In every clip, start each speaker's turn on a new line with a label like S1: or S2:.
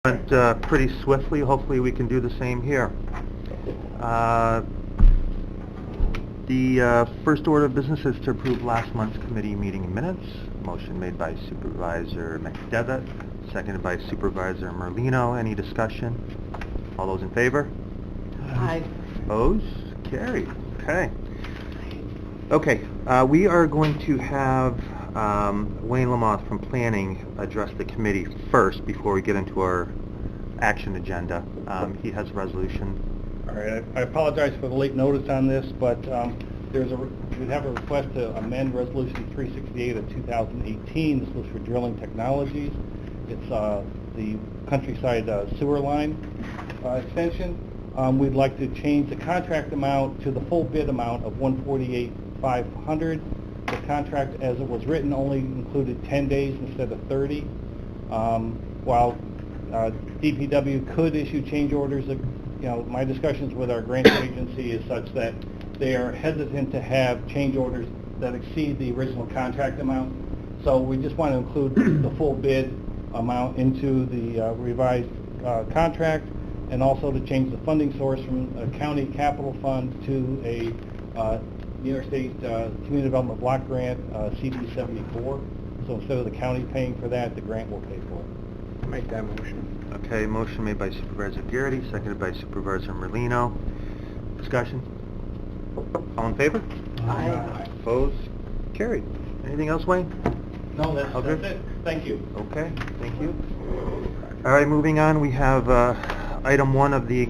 S1: Went pretty swiftly. Hopefully we can do the same here. The first order of business is to approve last month's committee meeting minutes. Motion made by Supervisor McDevitt, seconded by Supervisor Merlino. Any discussion? All those in favor?
S2: Aye.
S1: Opposed? Carried. Okay. Okay, we are going to have Wayne Lamothe from Planning address the committee first before we get into our action agenda. He has a resolution.
S3: All right, I apologize for the late notice on this, but we have a request to amend Resolution 368 of 2018. This was for drilling technologies. It's the countryside sewer line extension. We'd like to change the contract amount to the full bid amount of $148,500. The contract, as it was written, only included 10 days instead of 30. While DPW could issue change orders, my discussions with our grant agency is such that they are hesitant to have change orders that exceed the original contract amount. So we just want to include the full bid amount into the revised contract, and also to change the funding source from a county capital fund to a New York State Community Development Block Grant, CD 74. So instead of the county paying for that, the grant will pay for it.
S2: I'll make that motion.
S1: Okay, motion made by Supervisor Garrity, seconded by Supervisor Merlino. Discussion? All in favor?
S2: Aye.
S1: Opposed? Carried. Anything else, Wayne?
S3: No, that's it. Thank you.
S1: Okay, thank you. All right, moving on, we have item 1 of the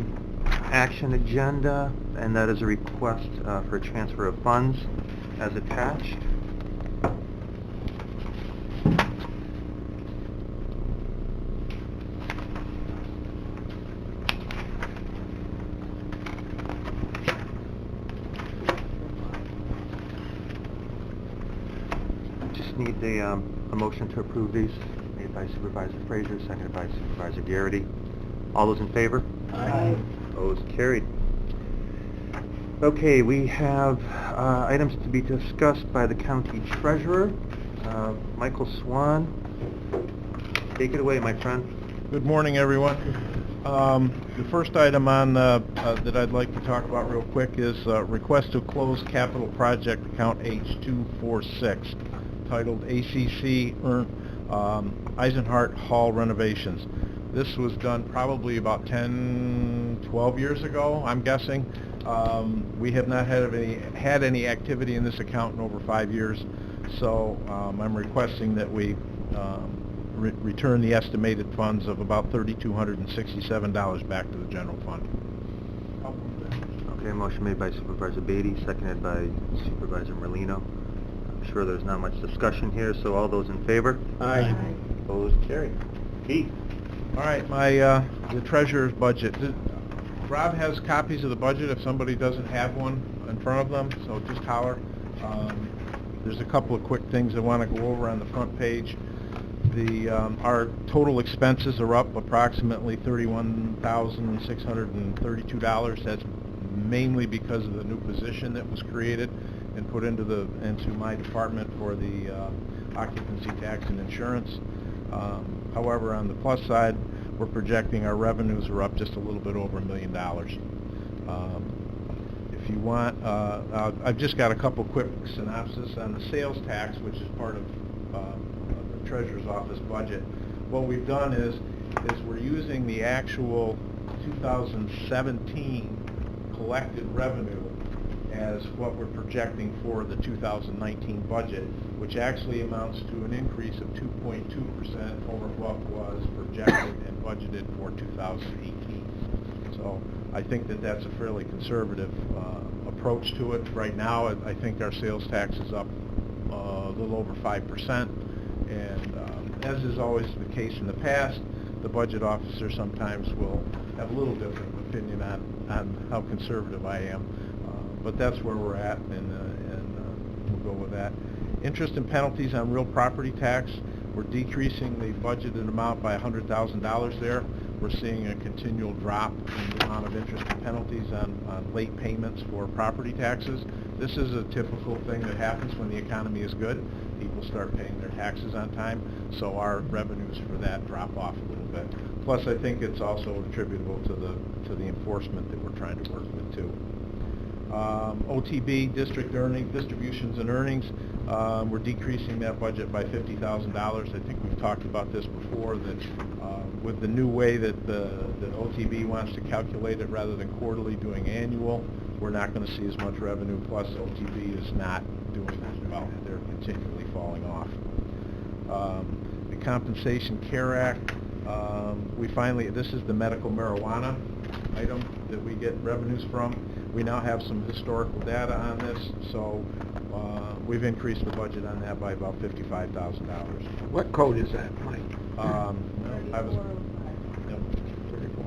S1: action agenda, and that is a request for transfer of funds as attached. Just need a motion to approve these, made by Supervisor Frazier, seconded by Supervisor Garrity. All those in favor?
S2: Aye.
S1: Opposed? Carried. Okay, we have items to be discussed by the county treasurer. Michael Swan, take it away, my friend.
S4: Good morning, everyone. The first item on that I'd like to talk about real quick is request to close capital project account H246, titled ACC Eisenhart Hall renovations. This was done probably about 10-12 years ago, I'm guessing. We have not had any activity in this account in over 5 years, so I'm requesting that we return the estimated funds of about $3,267 back to the general fund.
S1: Okay, motion made by Supervisor Beatty, seconded by Supervisor Merlino. I'm sure there's not much discussion here, so all those in favor?
S2: Aye.
S1: Opposed? Carried. Keith?
S4: All right, the treasurer's budget. Rob has copies of the budget if somebody doesn't have one in front of them, so just holler. There's a couple of quick things I want to go over on the front page. Our total expenses are up approximately $31,632. That's mainly because of the new position that was created and put into my department for the occupancy tax and insurance. However, on the plus side, we're projecting our revenues are up just a little bit over $1 million. If you want, I've just got a couple quick synopsis on the sales tax, which is part of the Treasurer's Office budget. What we've done is we're using the actual 2017 collected revenue as what we're projecting for the 2019 budget, which actually amounts to an increase of 2.2% over what was projected and budgeted for 2018. So I think that that's a fairly conservative approach to it. Right now, I think our sales tax is up a little over 5%, and as is always the case in the past, the budget officer sometimes will have a little different opinion on how conservative I am. But that's where we're at, and we'll go with that. Interest and penalties on real property tax, we're decreasing the budgeted amount by $100,000 there. we're seeing a continual drop in the amount of interest and penalties on late payments for property taxes. This is a typical thing that happens when the economy is good. People start paying their taxes on time, so our revenues for that drop off a little bit. Plus, I think it's also attributable to the enforcement that we're trying to work with too. OTB, district earnings, distributions and earnings, we're decreasing that budget by $50,000. I think we've talked about this before, that with the new way that the OTB wants to calculate it rather than quarterly, doing annual, we're not going to see as much revenue. Plus, OTB is not doing as well. They're continually falling off. The Compensation Care Act, we finally, this is the medical marijuana item that we get revenues from. We now have some historical data on this, so we've increased the budget on that by about $55,000.
S2: What code is that, Mike?
S4: I was, yep, 34.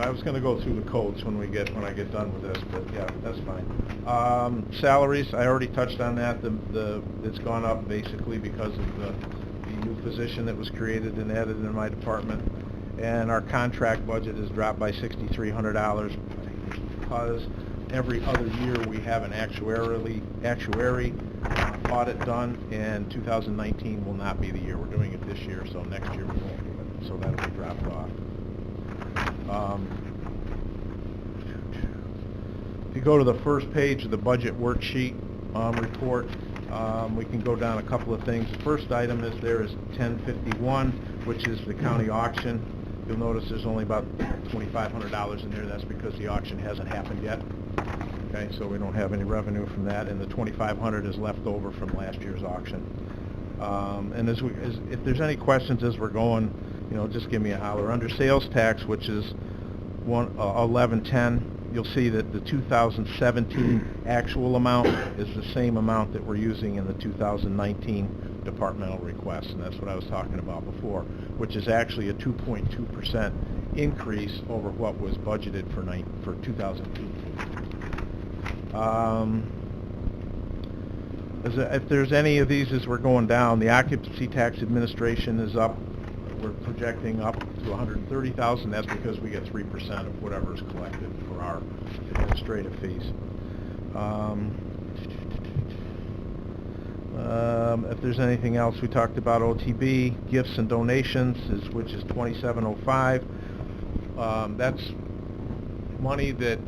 S4: I was going to go through the codes when I get done with this, but yeah, that's fine. Salaries, I already touched on that. It's gone up basically because of the new position that was created and added in my department. And our contract budget has dropped by $6,300 because every other year we have an actuary audit done, and 2019 will not be the year. We're doing it this year, so next year we won't do it, so that'll be dropped off. If you go to the first page of the budget worksheet report, we can go down a couple of things. The first item is 1051, which is the county auction. You'll notice there's only about $2,500 in there. That's because the auction hasn't happened yet. Okay, so we don't have any revenue from that, and the $2,500 is left over from last year's auction. And if there's any questions as we're going, just give me a holler. Under sales tax, which is 1110, you'll see that the 2017 actual amount is the same amount that we're using in the 2019 departmental request, and that's what I was talking about before, which is actually a 2.2% increase over what was budgeted for 2018. If there's any of these as we're going down, the occupancy tax administration is up. We're projecting up to $130,000. That's because we get 3% of whatever is collected for our administrative fees. If there's anything else, we talked about OTB, gifts and donations, which is 2705. That's money that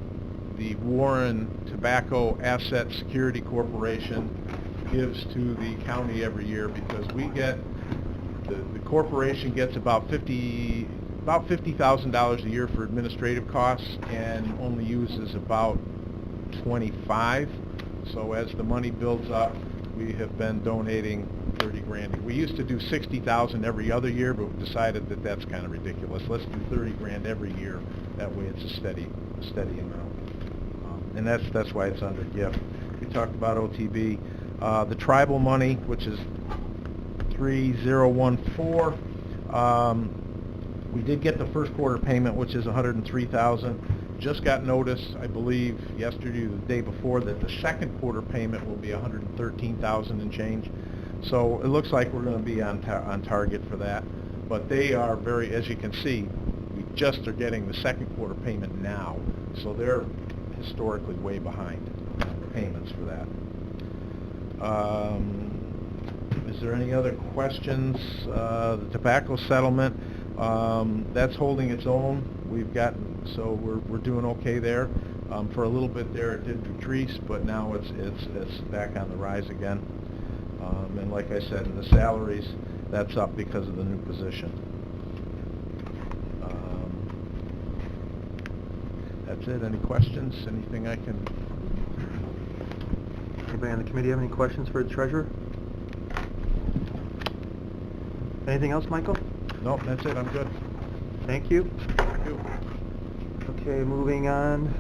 S4: the Warren Tobacco Asset Security Corporation gives to the county every year, because we get, the corporation gets about $50,000 a year for administrative costs and only uses about 25. So as the money builds up, we have been donating 30 grand. We used to do 60,000 every other year, but we decided that that's kind of ridiculous. Let's do 30 grand every year. That way it's a steady amount. And that's why it's under gift. We talked about OTB. The tribal money, which is 3014. We did get the first quarter payment, which is $103,000. Just got notice, I believe, yesterday or the day before, that the second quarter payment will be $113,000 and change. So it looks like we're going to be on target for that. But they are very, as you can see, we just are getting the second quarter payment now. So they're historically way behind payments for that. Is there any other questions? The tobacco settlement, that's holding its own. We've gotten, so we're doing okay there. For a little bit there it did decrease, but now it's back on the rise again. And like I said, in the salaries, that's up because of the new position. That's it. Any questions? Anything I can...
S1: Anybody on the committee have any questions for the treasurer? Anything else, Michael?
S4: Nope, that's it. I'm good.
S1: Thank you.
S4: Thank you.
S1: Okay, moving on,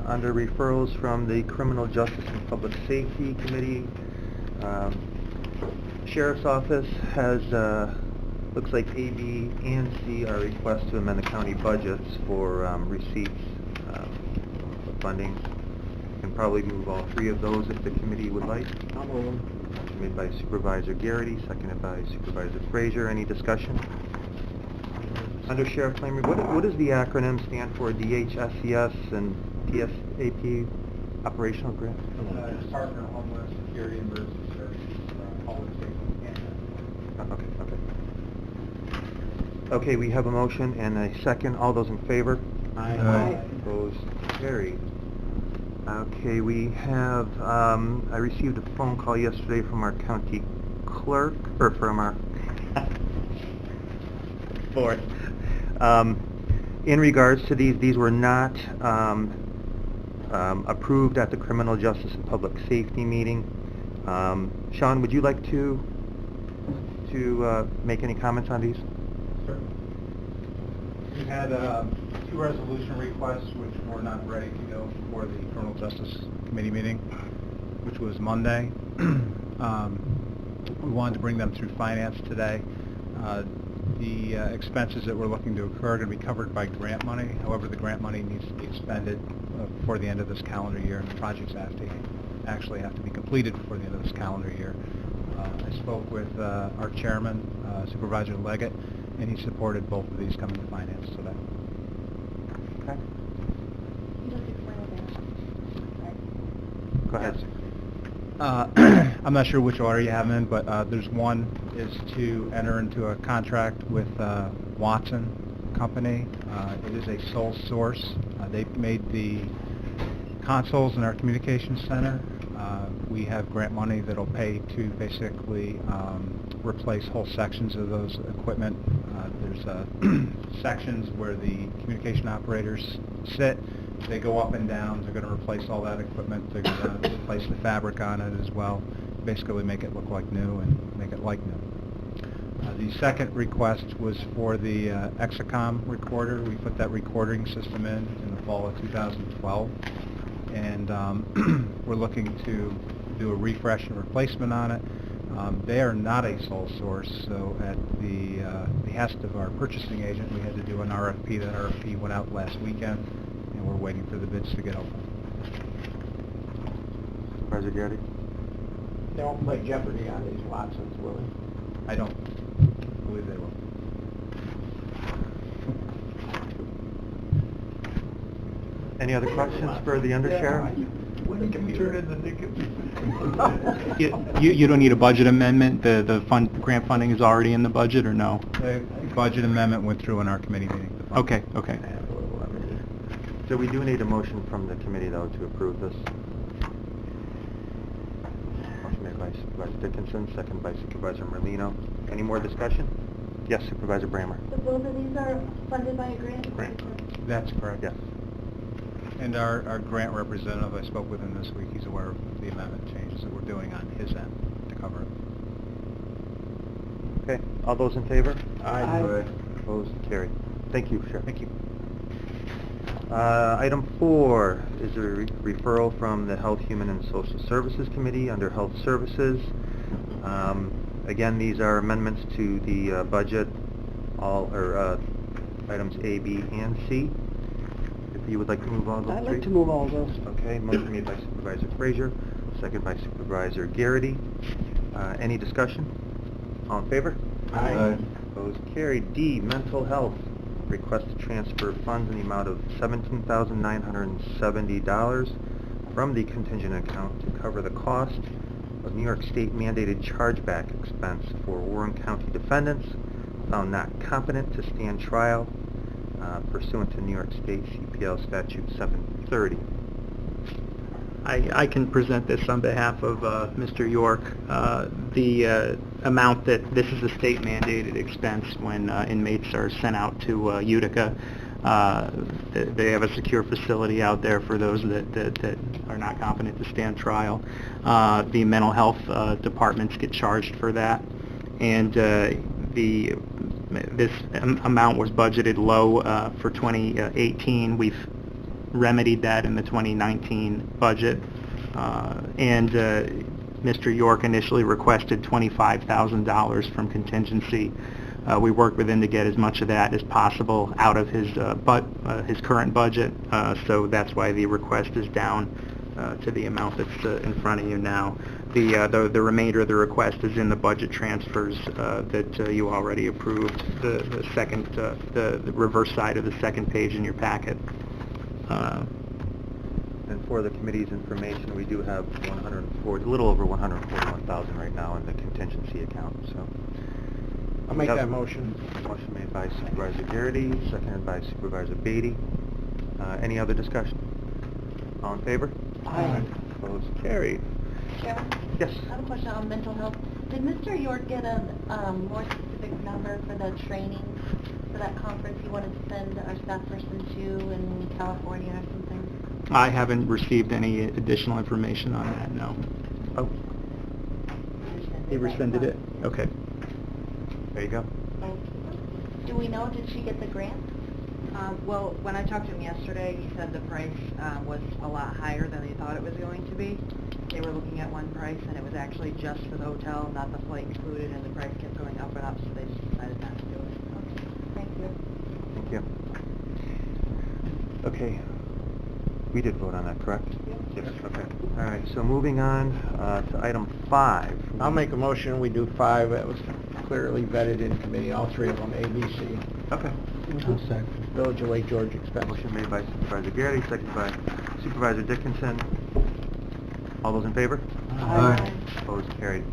S1: under referrals from the Criminal Justice and Public Safety Committee, Sheriff's Office has, looks like A, B, and C are requests to amend the county budgets for receipts of funding. can probably move all three of those if the committee would like.
S2: I'll move them.
S1: Motion made by Supervisor Garrity, seconded by Supervisor Frazier. Any discussion? Under Sheriff Flamery, what does the acronym stand for, DHSCS and PSAP operational grant?
S3: Department of Homeland Security Emergency Services, Public Safety Canada.
S1: Okay. Okay, we have a motion and a second. All those in favor?
S2: Aye.
S1: Opposed? Carried. Okay, we have, I received a phone call yesterday from our county clerk, or from our board. In regards to these were not approved at the Criminal Justice and Public Safety meeting. Sean, would you like to make any comments on these?
S3: Certainly. We had two resolution requests which were not ready to go for the Criminal Justice Committee meeting, which was Monday. We wanted to bring them through Finance today. The expenses that we're looking to incur are going to be covered by grant money. However, the grant money needs to be expended before the end of this calendar year, and the projects actually have to be completed before the end of this calendar year. I spoke with our chairman, Supervisor Leggett, and he supported both of these coming to Finance today.
S1: Okay.
S5: You just explained that.
S1: Go ahead.
S3: I'm not sure which order you have them in, but there's one is to enter into a contract with Watson Company. It is a sole source. They've made the consoles in our communications center. We have grant money that'll pay to basically replace whole sections of those equipment. There's sections where the communication operators sit. They go up and down. They're going to replace all that equipment. They're going to replace the fabric on it as well. Basically make it look like new and make it like new. The second request was for the Exacom recorder. We put that recording system in the fall of 2012. And we're looking to do a refresh and replacement on it. They are not a sole source, so at the behest of our purchasing agent, we had to do an RFP. That RFP went out last weekend, and we're waiting for the bids to get open.
S1: Supervisor Garrity?
S2: They won't play Jeopardy on these Watsons, will they?
S3: I don't believe they will.
S1: Any other questions for the undersheriff?
S2: When can we turn in the
S6: You don't need a budget amendment? The grant funding is already in the budget, or no?
S3: The budget amendment went through in our committee meeting.
S6: Okay.
S1: So we do need a motion from the committee, though, to approve this. Motion made by Supervisor Dickinson, second by Supervisor Merlino. Any more discussion? Yes, Supervisor Brammer.
S5: So both of these are funded by a grant?
S3: That's correct.
S1: Yes.
S3: And our grant representative, I spoke with him this week, he's aware of the amendment changes that we're doing on his end to cover it.
S1: Okay, all those in favor?
S2: Aye.
S1: Opposed? Carried. Thank you, Sheriff.
S3: Thank you.
S1: Item 4 is a referral from the Health, Human, and Social Services Committee under Health Services. Again, these are amendments to the budget, items A, B, and C. If you would like to move all those
S2: I'd
S1: three.
S2: like to move all those.
S1: Okay, motion made by Supervisor Frazier, second by Supervisor Garrity. Any discussion? All in favor?
S2: Aye.
S1: Opposed? Carried. D, Mental Health. Request to transfer funds in the amount of $17,970 from the contingent account to cover the cost of New York State mandated chargeback expense for Warren County defendants found not competent to stand trial pursuant to New York State CPL Statute 730.
S6: I can present this on behalf of Mr. York. The amount that this is a state-mandated expense when inmates are sent out to Utica. They have a secure facility out there for those that are not competent to stand trial. The mental health departments get charged for that, and this amount was budgeted low for 2018. We've remedied that in the 2019 budget, and Mr. York initially requested $25,000 from contingency. We worked with him to get as much of that as possible out of his current budget, so that's why the request is down to the amount that's in front of you now. The remainder of the request is in the budget transfers that you already approved, the second, the reverse side of the second page in your packet.
S1: And for the committee's information, we do have a little over 141,000 right now in the contingency account, so.
S2: I'll make that motion.
S1: Motion made by Supervisor Garrity, seconded by Supervisor Beatty. Any other discussion? All in favor?
S2: Aye.
S1: Opposed, carried.
S5: Chairman?
S1: Yes.
S5: I have a question on mental health. Did Mr. York get a more specific number for the training for that conference he wanted to send our staff person to in California or something?
S6: I haven't received any additional information on that, no. Oh, he rescinded it? Okay.
S1: There you go.
S5: Do we know, did she get the grant?
S7: Well, when I talked to him yesterday, he said the price was a lot higher than they thought it was going to be. They were looking at one price, and it was actually just for the hotel, not the flight included, and the price kept going up and up, so they just decided not to do it.
S5: Okay, thank you.
S1: Thank you. Okay. We did vote on that, correct? Yes. Okay. All right, so moving on to item 5.
S2: I'll make a motion, we do 5, that was clearly vetted in committee, all 3 of them, A, B, C.
S1: Okay.
S2: Village of Lake George expense.
S1: Motion made by Supervisor Garrity, seconded by Supervisor Dickinson. All those in favor?
S2: Aye.
S1: Opposed, carried.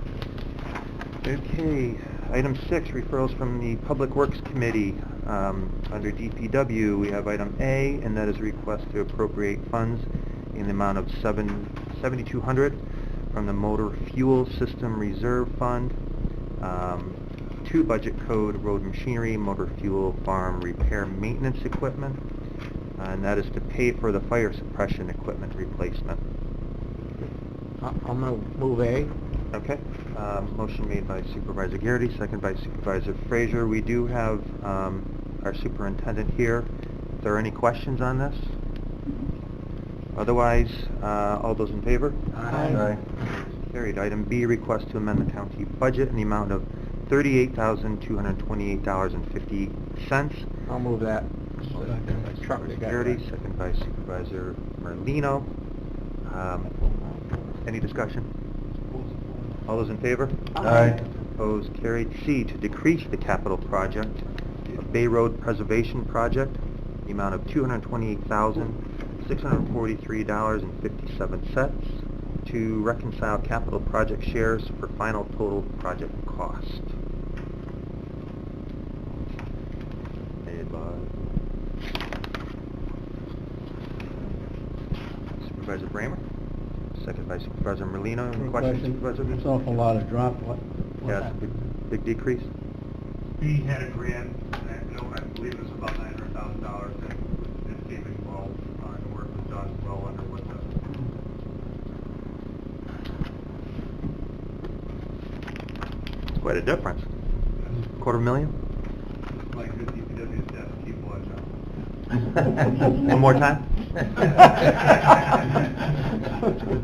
S1: Okay, item 6, referrals from the Public Works Committee. Under DPW, we have item A, and that is a request to appropriate funds in the amount of $7,200 from the Motor Fuel System Reserve Fund to Budget Code Road Machinery, Motor Fuel Farm Repair Maintenance Equipment, and that is to pay for the fire suppression equipment replacement.
S2: I'll move A.
S1: Okay. Motion made by Supervisor Garrity, second by Supervisor Frazier. We do have our superintendent here. If there are any questions on this? Otherwise, all those in favor?
S2: Aye.
S1: Carried. Item B, request to amend the county budget in the amount of $38,228.50.
S2: I'll move that. Truck
S1: Supervisor
S2: to get
S1: Garrity,
S2: that.
S1: second by Supervisor Merlino. Any discussion? All those in favor?
S2: Aye.
S1: Opposed, carried. C, to decrease the capital project, a Bay Road Preservation Project, the amount of $228,643.57 to reconcile capital project shares for final total project cost. Made by Supervisor Bramer, second by Supervisor Merlino. Any questions, Supervisor?
S3: It's an awful lot of drop.
S1: Yeah, it's a big decrease.
S8: We had a grant, I believe it was about $900,000, and it came in well, the work was done well under what
S1: It's quite a difference. $250,000?
S8: like the DPW staff to keep watch out.
S1: One more time?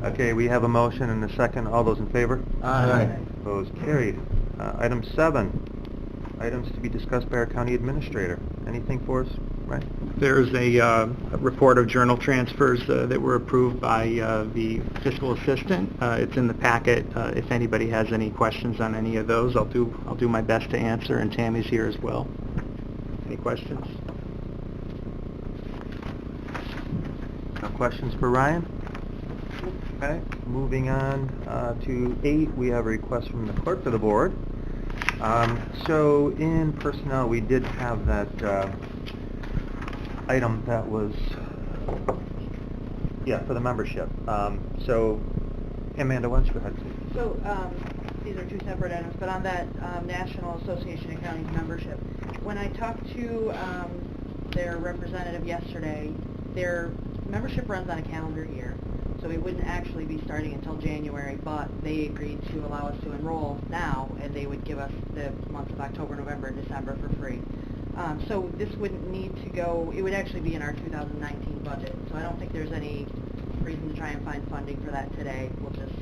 S1: Okay, we have a motion and a second. All those in favor?
S2: Aye.
S1: Opposed, carried. Item 7, items to be discussed by our county administrator. Anything for us, right?
S6: There's a report of journal transfers that were approved by the fiscal assistant. It's in the packet. If anybody has any questions on any of those, I'll do my best to answer, and Tammy's here as well. Any questions?
S1: No questions for Ryan? Okay, moving on to 8, we have a request from the clerk of the board. So in personnel, we did have that item that was, for the membership. So Amanda, why don't you go ahead, please?
S7: So, these are two separate items, but on that National Association of Counties membership, when I talked to their representative yesterday, their membership runs on a calendar year, so it wouldn't actually be starting until January, but they agreed to allow us to enroll now, and they would give us the months of October, November, and December for free. So this wouldn't need to go, it would actually be in our 2019 budget, so I don't think there's any reason to try and find funding for that today. We'll just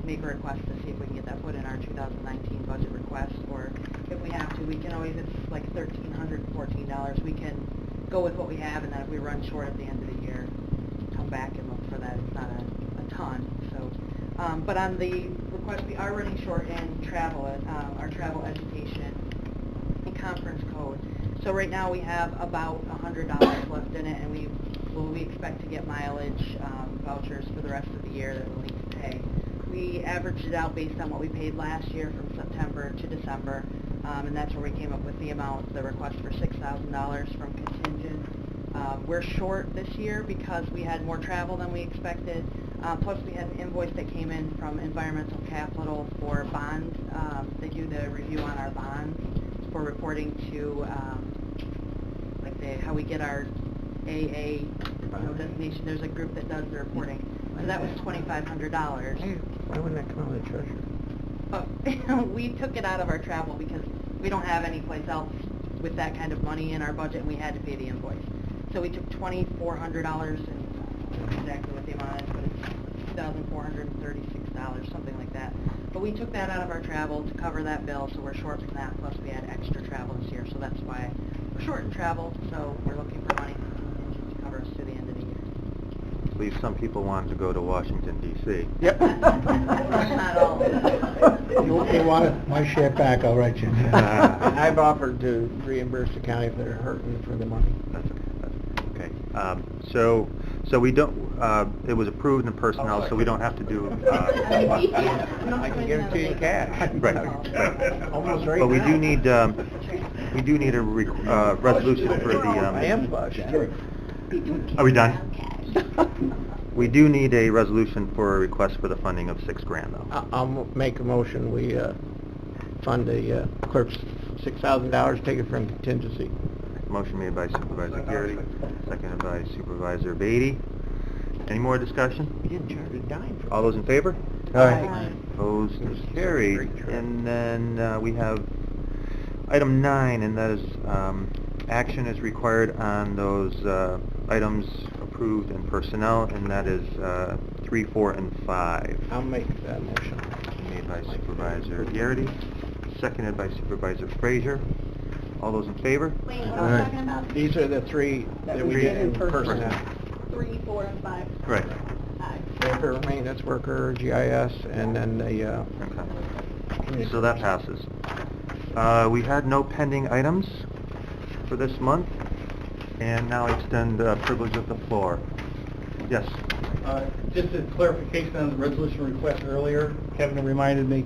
S7: make a request to see if we can get that put in our 2019 budget request, or if we have to, we can always, it's like $1,314, we can go with what we have, and then if we run short at the end of the year, come back and look for for that. It's not a ton, so. But on the request, we are running short in travel, our travel education and conference code. So right now we have about $100 left in it, and we expect to get mileage vouchers for the rest of the year that we'll need to pay. We averaged it out based on what we paid last year from September to December, and that's where we came up with the amount, the request for $6,000 from contingent. We're short this year because we had more travel than we expected, plus we had an invoice that came in from Environmental Capital for bonds. They do the review on our bonds for reporting to how we get our AA designation. There's a group that does the reporting. So that was $2,500.
S2: Why wouldn't that come out of the treasurer?
S7: But we took it out of our travel because we don't have any place else with that kind of money in our budget, and we had to pay the invoice. So we took $2,400, and I don't know exactly what the amount is, but it's $2,436, something like that. But we took that out of our travel to cover that bill, so we're short from that, plus we had extra travel this year, so that's why we're short in travel, so we're looking for money from contingent to cover us through the end of the year.
S1: At least some people wanted to go to Washington, D.C.
S2: Yep.
S7: Not all.
S2: You want my share back, I'll write you. I've offered to reimburse the county if they're hurting for the money.
S1: That's okay. So we don't, it was approved in personnel, so we don't have to do,
S2: I can give it to you in cash.
S1: right.
S2: Almost right
S1: But we
S2: now.
S1: do need a resolution for the,
S2: I am flush.
S1: Are we done? We do need a resolution for a request for the funding of $6,000 though.
S2: I'll make a motion, we fund the clerk's $6,000, take it from contingency.
S1: Motion made by Supervisor Garrity, seconded by Supervisor Beatty. Any more discussion?
S2: We didn't charge a dime for
S1: All those in favor?
S2: Aye.
S1: Opposed and carried. And then we have item 9, and that is action is required on those items approved in personnel, and that is 3, 4, and 5.
S2: I'll make that motion.
S1: Made by Supervisor Garrity, seconded by Supervisor Frazier. All those in favor?
S5: Wait, what
S2: All
S5: are we
S2: right.
S5: talking about?
S2: These are the three that we did in personnel.
S5: 3, 4, and 5.
S1: Right.
S5: Aye.
S2: Worker, maintenance worker, GIS, and then the,
S1: Okay. So that passes. We had no pending items for this month, and now I extend privilege of the floor. Yes.
S3: Just a clarification on the resolution request earlier, Kevin reminded me,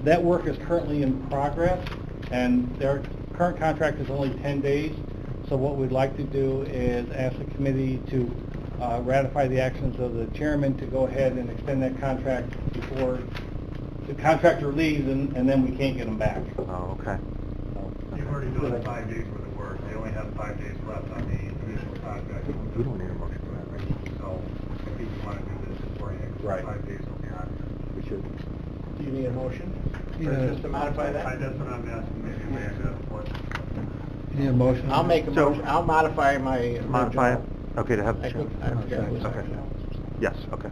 S3: that work is currently in progress, and their current contract is only 10 days, so what we'd like to do is ask the committee to ratify the actions of the chairman to go ahead and extend that contract before the contractor leaves, and then we can't get them back.
S1: Oh, okay.
S8: You've already done 5 days worth of work. They only have 5 days left on the initial contract.
S1: We don't need a motion for that, right?
S8: So I think you want to do this before you,
S3: Right.
S8: 5 days will be on.
S1: We should.
S2: do you need a motion? Or just to modify that?
S8: That's what I'm asking, maybe we have what.
S2: Need a motion? I'll make a
S1: So-
S2: motion, I'll modify my.
S1: Modify it?
S2: original.
S1: Okay, to have the
S2: I
S1: chair.
S2: think, I forget what it was.
S1: Okay. Yes, okay.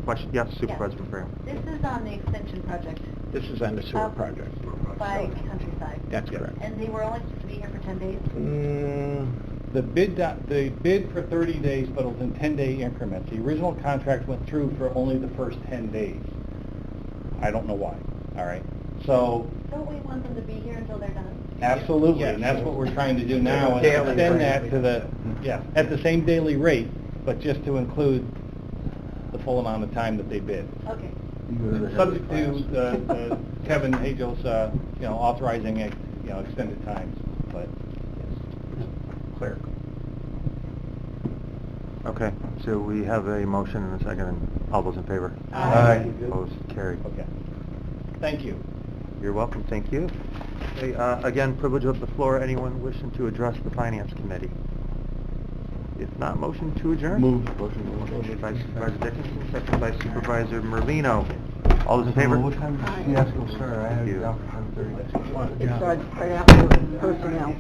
S1: Question? Yes, Supervisor Freeman.
S5: This is on the extension project
S2: This is on the sewer project.
S5: by Countryside.
S2: That's correct.
S5: And they were only supposed to be here for 10 days?
S3: The bid for 30 days, but it was in 10-day increments. The original contract went through for only the first 10 days. I don't know why, all right? So,
S5: Don't we want them to be here until they're done?
S3: absolutely, and that's what we're trying to do now, is
S2: Daily
S3: extend
S2: rate.
S3: that to the, yeah, at the same daily rate, but just to include the full amount of time that they bid.
S5: Okay.
S3: Subject to Kevin Hagel's, authorizing, extended times, but
S2: Clerical.
S1: Okay, so we have a motion and a second, and all those in favor?
S3: Aye.
S1: Opposed, carried.
S3: okay. Thank you.
S1: You're welcome, thank you. Okay, again, privilege of the floor, anyone wishing to address the Finance Committee? If not, motion to adjourn? Motion by Supervisor Dickinson, second by Supervisor Merlino. All those in favor?
S2: What time does the fiasco start? I have
S1: Thank you.
S2: it down for 10:30.
S9: It starts right after personnel.